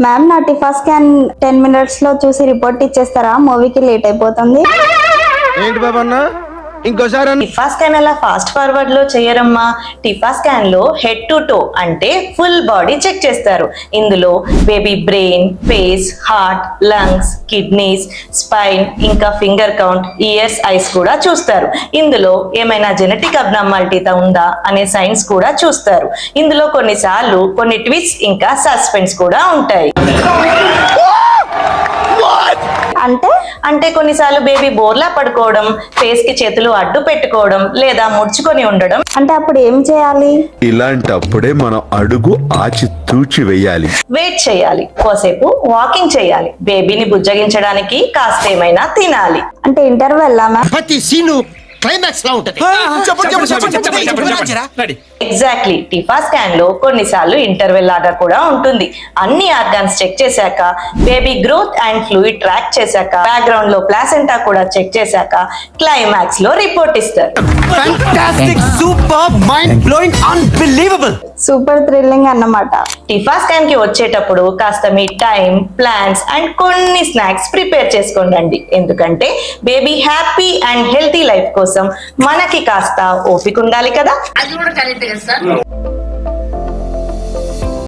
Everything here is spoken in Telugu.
మ్యామ్ నా టిఫా స్కాన్ 10 minutes లో చూసి రిపోర్ట్ ఇచ్చేస్తారా? మూవీకి లేట్ అయిపోతుంది. ఏంటి బాబన్న ఇంకోసారి టిఫా స్కాన్ అలా ఫాస్ట్ ఫార్వర్డ్ లో చేయరమ్మా. టిఫా స్కాన్ లో హెడ్ టు టో అంటే ఫుల్ బాడీ చెక్ చేస్తారు. ఇందులో baby brain, face, heart, lungs, kidneys, spine, ఇంకా ఫింగర్ కౌంట్, ఇయర్స్, ఐస్ కూడా చూస్తారు. ఇందులో ఏమైనా జెనెటిక్ అబ్నార్మాలిటీతో ఉందా అనే సైన్స్ కూడా చూస్తారు. ఇందులో కొన్నిసార్లు కొన్ని ట్విస్ట్ ఇంకా సస్పెన్స్ కూడా ఉంటాయి. అంటే కొన్నిసార్లు బేబీ బోర్లా పడుకోవడం, ఫేస్ కి చేతులు అడ్డు పెట్టుకోవడం లేదా ముడుచుకొని ఉండడం. అంటే అప్పుడు ఏం చేయాలి? ఇలాంటప్పుడే మనం అడుగు ఆచితూచి వేయాలి. వెయిట్ చేయాలి, కోసేపు వాకింగ్ చేయాలి, బేబీని బుజ్జగించడానికి కాస్త ఏమైనా తినాలి. అంటే ఇంటర్వెల్ మ్యామ్? ప్రతి సీను క్లైమాక్స్ లా ఉంటది. ఎగ్జాక్ట్లీ. టిఫా స్కాన్ లో కొన్నిసార్లు ఇంటర్వెల్ లాగా కూడా ఉంటుంది. అన్ని ఆర్గాన్స్ చెక్ చేశాక, baby growth and fluid track చేశాక, బ్యాక్గ్రౌండ్ లో ప్లాసెంటా కూడా చెక్ చేశాక క్లైమాక్స్ లో రిపోర్ట్ ఇస్తారు. Fantastic, super, mind blowing, unbelievable. Super thrilling అన్నమాట. టిఫా స్కాన్ కి వచ్చేటప్పుడు కాస్త మీ టైం, ప్లాన్స్ అండ్ కొన్ని స్నాక్స్ ప్రిపేర్ చేసుకోండి. ఎందుకంటే baby happy and healthy life కోసం మనకి కాస్త ఓపిక ఉండాలి కదా. అది కూడా కరెక్ట్ కదా సార్.